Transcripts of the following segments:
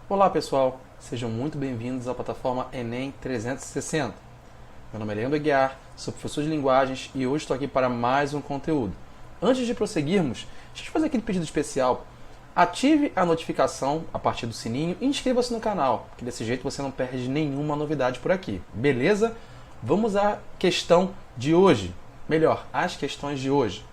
Olá pessoal, sejam muito bem-vindos à plataforma Enem 360. Meu nome é Leandro Aguiar, sou professor de linguagens e hoje estou aqui para mais um conteúdo. Antes de prosseguirmos, deixa eu fazer aquele pedido especial. Ative a notificação a partir do sininho e inscreva-se no canal, que desse jeito você não perde nenhuma novidade por aqui, beleza? Vamos à questão de hoje, melhor, às questões de hoje.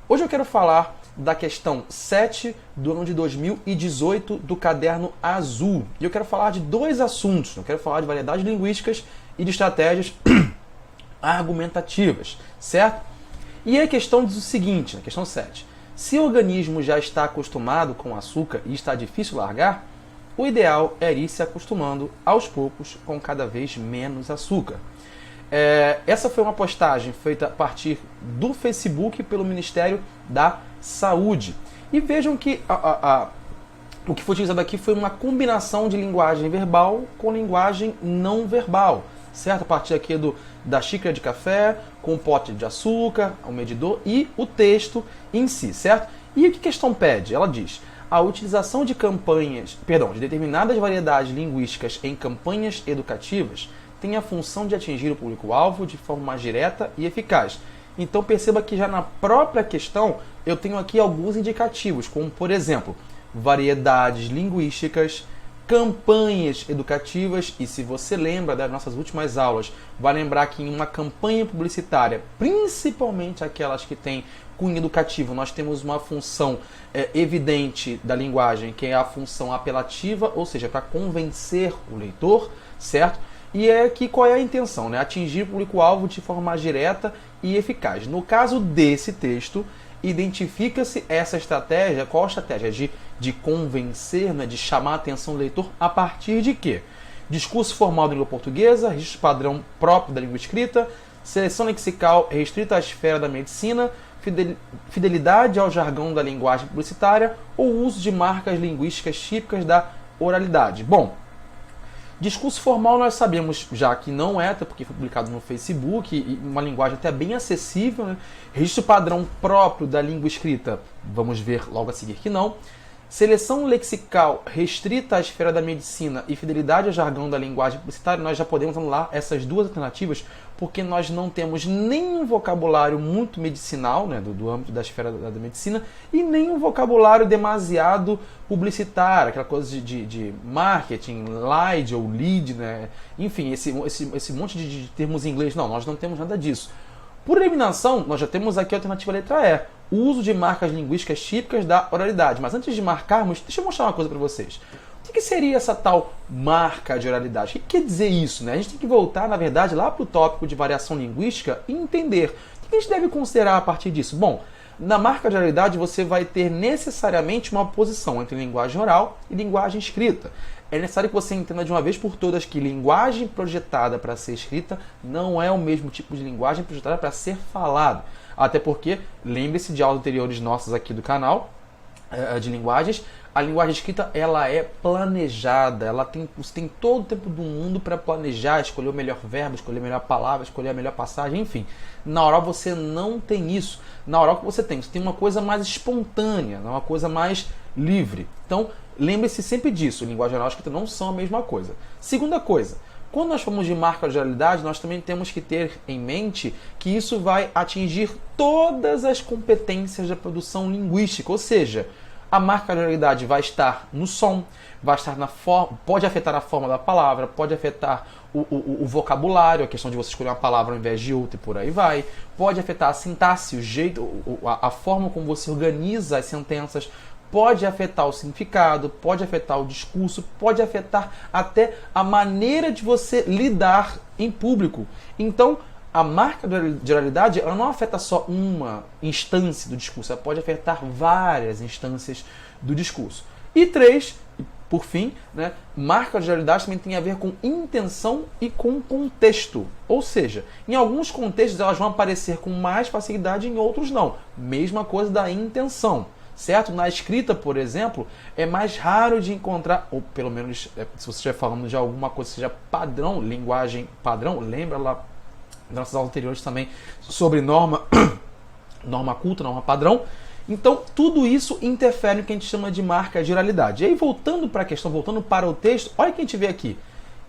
Hoje eu quero falar da questão 7 do ano de 2018 do caderno azul. E eu quero falar de dois assuntos. Eu quero falar de variedades linguísticas e de estratégias argumentativas, certo? E a questão diz o seguinte, na questão 7. Se o organismo já está acostumado com açúcar e está difícil largar, o ideal é ir se acostumando aos poucos com cada vez menos açúcar. Essa foi uma postagem feita a partir do Facebook pelo Ministério da Saúde. E vejam que o que foi utilizado aqui foi uma combinação de linguagem verbal com linguagem não verbal, certo? A partir aqui da xícara de café, com o pote de açúcar, o medidor e o texto em si, certo? E o que a questão pede? Ela diz: a utilização de de determinadas variedades linguísticas em campanhas educativas tem a função de atingir o público-alvo de forma mais direta e eficaz. Então perceba que já na própria questão eu tenho aqui alguns indicativos, como por exemplo, variedades linguísticas, campanhas educativas, e se você lembra das nossas últimas aulas, vai lembrar que em uma campanha publicitária, principalmente aquelas que têm cunho educativo, nós temos uma função evidente da linguagem, que é a função apelativa, ou seja, para convencer o leitor, certo? E aqui qual é a intenção? Né? Atingir o público-alvo de forma mais direta e eficaz. No caso desse texto, identifica-se essa estratégia. Qual a estratégia? De convencer, né? De chamar a atenção do leitor a partir de quê? Discurso formal da língua portuguesa, registro padrão próprio da língua escrita, seleção lexical restrita à esfera da medicina, fidelidade ao jargão da linguagem publicitária ou uso de marcas linguísticas típicas da oralidade. Bom, discurso formal nós sabemos já que não é, até porque foi publicado no Facebook, e uma linguagem até bem acessível, né? Registro padrão próprio da língua escrita, vamos ver logo a seguir que não. Seleção lexical restrita à esfera da medicina e fidelidade ao jargão da linguagem publicitária, nós já podemos anular essas duas alternativas, porque nós não temos nem um vocabulário muito medicinal, né, do âmbito da esfera da medicina, e nem um vocabulário demasiado publicitário, aquela coisa de marketing, lead ou lead, né? Enfim, esse monte de termos em inglês. Não, nós não temos nada disso. Por eliminação, nós já temos aqui a alternativa letra E, o uso de marcas linguísticas típicas da oralidade. Mas antes de marcarmos, deixa eu mostrar uma coisa para vocês. O que seria essa tal marca de oralidade? O que quer dizer isso? Né? A gente tem que voltar, na verdade, lá para o tópico de variação linguística e entender o que a gente deve considerar a partir disso. Bom, na marca de oralidade você vai ter necessariamente uma posição entre linguagem oral e linguagem escrita. É necessário que você entenda de uma vez por todas que linguagem projetada para ser escrita não é o mesmo tipo de linguagem projetada para ser falado. Até porque, lembre-se de aulas anteriores nossas aqui do canal de linguagens, a linguagem escrita ela é planejada, você tem todo o tempo do mundo para planejar, escolher o melhor verbo, escolher a melhor palavra, escolher a melhor passagem, enfim. Na oral você não tem isso. Na oral que você tem uma coisa mais espontânea, uma coisa mais livre. Então, lembre-se sempre disso, linguagem oral e escrita não são a mesma coisa. Segunda coisa, quando nós falamos de marca de oralidade, nós também temos que ter em mente que isso vai atingir todas as competências da produção linguística, ou seja, a marca de oralidade vai estar no som, vai estar na forma, pode afetar a forma da palavra, pode afetar o vocabulário, a questão de você escolher uma palavra ao invés de outra e por aí vai, pode afetar a sintaxe, o jeito, a forma como você organiza as sentenças, pode afetar o significado, pode afetar o discurso, pode afetar até a maneira de você lidar em público. Então, a marca de oralidade ela não afeta só uma instância do discurso, ela pode afetar várias instâncias do discurso. E 3, por fim, né, marca de oralidade também tem a ver com intenção e com contexto. Ou seja, em alguns contextos elas vão aparecer com mais facilidade, em outros não. Mesma coisa da intenção. Certo? Na escrita, por exemplo, é mais raro de encontrar, ou pelo menos se você estiver falando de alguma coisa que seja padrão, linguagem padrão, lembra lá das nossas aulas anteriores também sobre norma culta, norma padrão. Então, tudo isso interfere no que a gente chama de marca de oralidade. E aí, voltando para a questão, voltando para o texto, olha o que a gente vê aqui.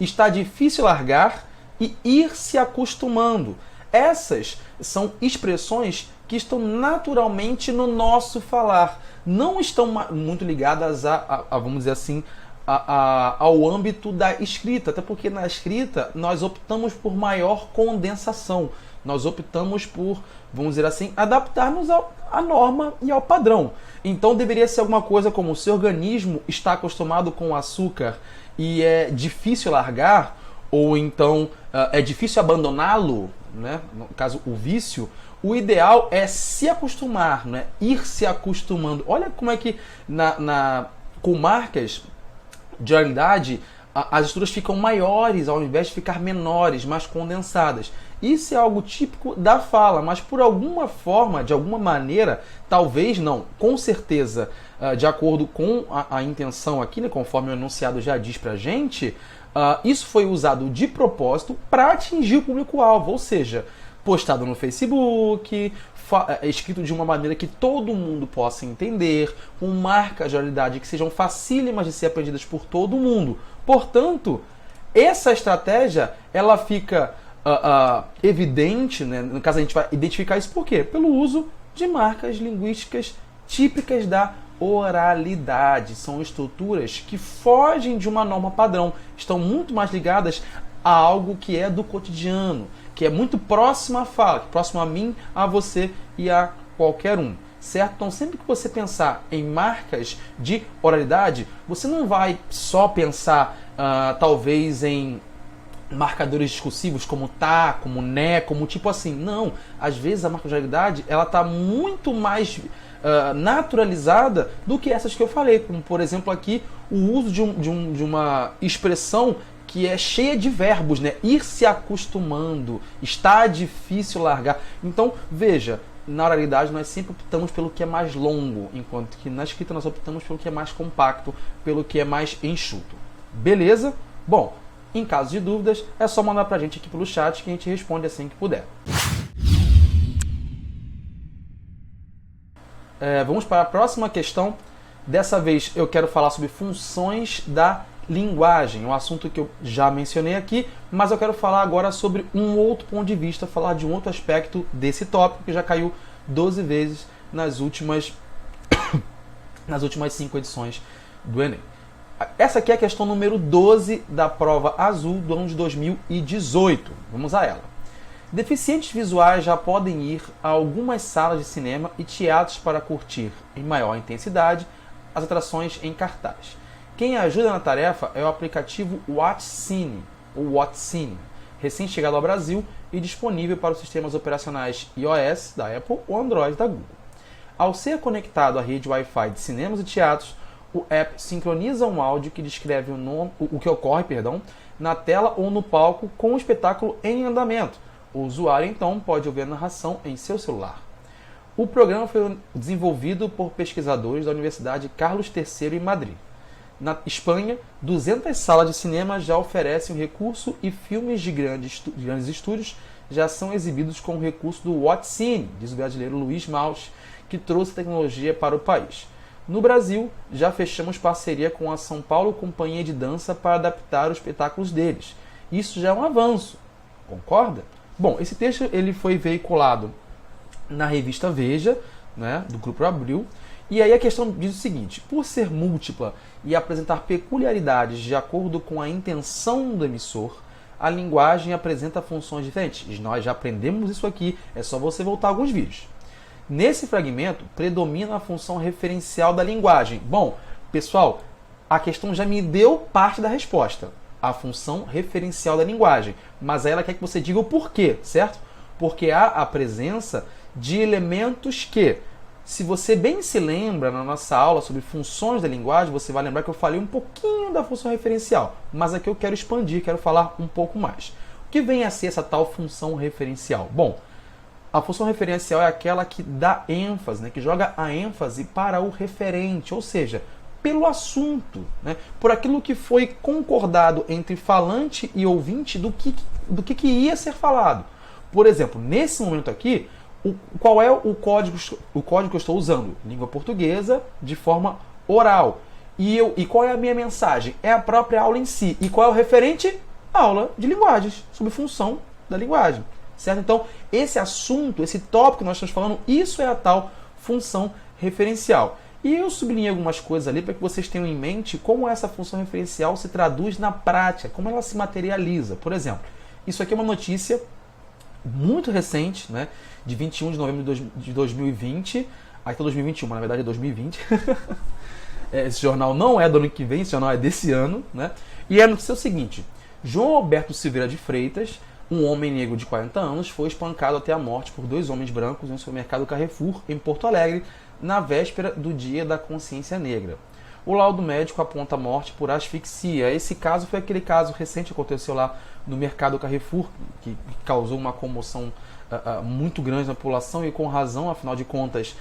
Está difícil largar e ir se acostumando. Essas são expressões que estão naturalmente no nosso falar. Não estão muito ligadas vamos dizer assim, ao âmbito da escrita. Até porque na escrita nós optamos por maior condensação. Nós optamos por, vamos dizer assim, adaptar-nos à norma e ao padrão. Então deveria ser alguma coisa como: o seu organismo está acostumado com o açúcar e é difícil largar, ou então é difícil abandoná-lo, né? No caso, o vício. O ideal é se acostumar, né? Ir se acostumando. Olha como é que com marcas de oralidade as estruturas ficam maiores ao invés de ficar menores, mais condensadas. Isso é algo típico da fala, mas por alguma forma, de alguma maneira, talvez não, com certeza, de acordo com a intenção aqui, né, conforme o enunciado já diz pra gente, isso foi usado de propósito para atingir o público-alvo, ou seja, postado no Facebook, escrito de uma maneira que todo mundo possa entender, com marcas de oralidade que sejam facílimas de ser aprendidas por todo mundo. Portanto, essa estratégia ela fica evidente, né? No caso a gente vai identificar isso por quê? Pelo uso de marcas linguísticas típicas da oralidade. São estruturas que fogem de uma norma padrão, estão muito mais ligadas a algo que é do cotidiano, que é muito próximo à fala, próximo a mim, a você e a qualquer um, certo? Então, sempre que você pensar em marcas de oralidade, você não vai só pensar, talvez, em marcadores discursivos como tá, como né, como tipo assim. Não, às vezes a marca de oralidade ela está muito mais naturalizada do que essas que eu falei, como, por exemplo, aqui, o uso de uma expressão que é cheia de verbos, né? Ir se acostumando, está difícil largar. Então, veja, na oralidade nós sempre optamos pelo que é mais longo, enquanto que na escrita nós optamos pelo que é mais compacto, pelo que é mais enxuto. Beleza? Bom, em caso de dúvidas, é só mandar pra gente aqui pelo chat que a gente responde assim que puder. Vamos para a próxima questão. Dessa vez eu quero falar sobre funções da linguagem, um assunto que eu já mencionei aqui, mas eu quero falar agora sobre um outro ponto de vista, falar de um outro aspecto desse tópico que já caiu 12 vezes nas últimas 5 edições do Enem. Essa aqui é a questão número 12 da prova azul do ano de 2018. Vamos a ela. Deficientes visuais já podem ir a algumas salas de cinema e teatros para curtir em maior intensidade as atrações em cartaz. Quem ajuda na tarefa é o aplicativo WatchCine, ou WatchCine, recém-chegado ao Brasil e disponível para os sistemas operacionais iOS da Apple ou Android da Google. Ao ser conectado à rede Wi-Fi de cinemas e teatros, o app sincroniza um áudio que descreve o que ocorre na tela ou no palco com o espetáculo em andamento. O usuário, então, pode ouvir a narração em seu celular. O programa foi desenvolvido por pesquisadores da Universidade Carlos III em Madrid. Na Espanha, 200 salas de cinema já oferecem o recurso e filmes de grandes estúdios já são exibidos com o recurso do WatchCine, diz o brasileiro Luiz Maus, que trouxe a tecnologia para o país. No Brasil, já fechamos parceria com a São Paulo Companhia de Dança para adaptar os espetáculos deles. Isso já é um avanço, concorda? Bom, esse texto ele foi veiculado na revista Veja, né, do Grupo Abril, e aí a questão diz o seguinte: por ser múltipla e apresentar peculiaridades de acordo com a intenção do emissor, a linguagem apresenta funções diferentes. Nós já aprendemos isso aqui, é só você voltar a alguns vídeos. Nesse fragmento, predomina a função referencial da linguagem. Bom, pessoal, a questão já me deu parte da resposta. A função referencial da linguagem. Mas aí ela quer que você diga o porquê, certo? Porque há a presença de elementos que, se você bem se lembra na nossa aula sobre funções da linguagem, você vai lembrar que eu falei um pouquinho da função referencial. Mas aqui eu quero expandir, quero falar um pouco mais. O que vem a ser essa tal função referencial? Bom, a função referencial é aquela que dá ênfase, né, que joga a ênfase para o referente, ou seja, pelo assunto, né, por aquilo que foi concordado entre falante e ouvinte do que ia ser falado. Por exemplo, nesse momento aqui, Qual é o código que eu estou usando? Língua portuguesa de forma oral. E qual é a minha mensagem? É a própria aula em si. E qual é o referente? Aula de linguagens, sobre função da linguagem. Certo? Então, esse assunto, esse tópico que nós estamos falando, isso é a tal função referencial. E eu sublinhei algumas coisas ali para que vocês tenham em mente como essa função referencial se traduz na prática, como ela se materializa. Por exemplo, isso aqui é uma notícia muito recente, né, de 21 de novembro de 2020, aí está 2021, mas na verdade é 2020. Esse jornal não é do ano que vem, esse jornal é desse ano, né? E a notícia é o seguinte: João Alberto Silveira de Freitas, um homem negro de 40 anos, foi espancado até a morte por 2 homens brancos em um supermercado Carrefour, em Porto Alegre, na véspera do Dia da Consciência Negra. O laudo médico aponta a morte por asfixia. Esse caso foi aquele caso recente que aconteceu lá no mercado Carrefour, que causou uma comoção muito grande na população, e com razão, afinal de contas,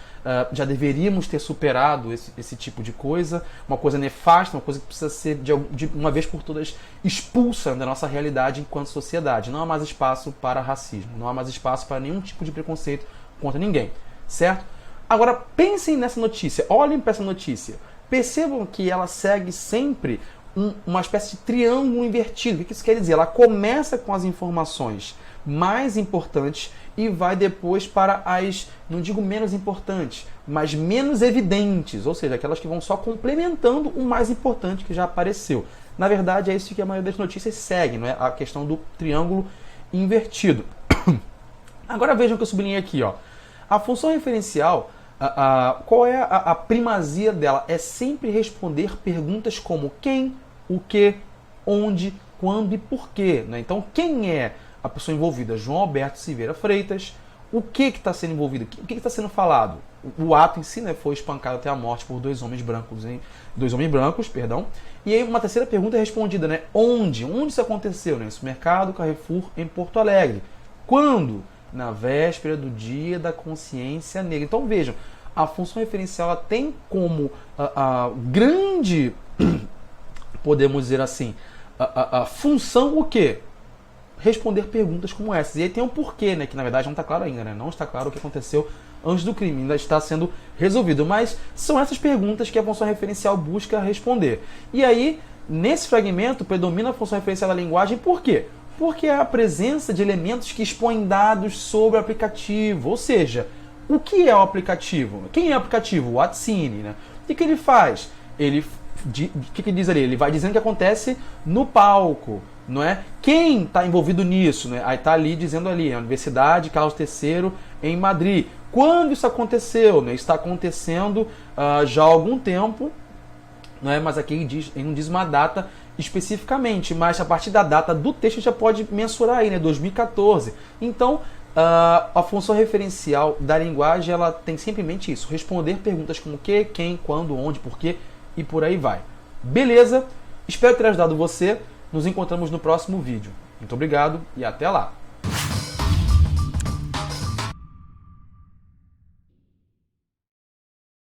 já deveríamos ter superado esse tipo de coisa, uma coisa nefasta, uma coisa que precisa ser de uma vez por todas expulsa da nossa realidade enquanto sociedade. Não há mais espaço para racismo, não há mais espaço para nenhum tipo de preconceito contra ninguém, certo? Agora, pensem nessa notícia, olhem para essa notícia, percebam que ela segue sempre uma espécie de triângulo invertido. O que isso quer dizer? Ela começa com as informações mais importantes e vai depois para as, não digo menos importantes, mas menos evidentes, ou seja, aquelas que vão só complementando o mais importante que já apareceu. Na verdade, é isso que a maioria das notícias segue, não é? A questão do triângulo invertido. Agora vejam o que eu sublinhei aqui, ó. A função referencial, qual é a primazia dela? É sempre responder perguntas como quem, o que, onde, quando e porquê, né? Então, quem é a pessoa envolvida? João Alberto Silveira Freitas. O que está sendo envolvido? O que está sendo falado? O ato em si, né, foi espancado até a morte por 2 homens brancos, perdão. E aí uma terceira pergunta é respondida, né? Onde isso aconteceu? Né? Esse mercado Carrefour em Porto Alegre. Quando? Na véspera do Dia da Consciência Negra. Então vejam, a função referencial ela tem como grande, podemos dizer assim, a função o quê? Responder perguntas como essas. E aí tem um porquê, né? Que na verdade não está claro ainda, né? Não está claro o que aconteceu antes do crime, ainda está sendo resolvido. Mas são essas perguntas que a função referencial busca responder. E aí, nesse fragmento, predomina a função referencial da linguagem, por quê? Porque há a presença de elementos que expõem dados sobre o aplicativo. Ou seja, o que é o aplicativo? Quem é o aplicativo? O Watcine, né? O que ele faz? O que ele diz ali? Ele vai dizendo o que acontece no palco, não é? Quem está envolvido nisso, né? Aí está ali dizendo ali, a Universidade Carlos III em Madrid. Quando isso aconteceu? Né? Está acontecendo já há algum tempo, não é? Mas aqui ele não diz uma data especificamente, mas a partir da data do texto já pode mensurar aí, né? 2014. Então, a função referencial da linguagem ela tem sempre em mente isso, responder perguntas como que, quem, quando, onde, porquê e por aí vai. Beleza? Espero ter ajudado você. Nos encontramos no próximo vídeo. Muito obrigado e até lá!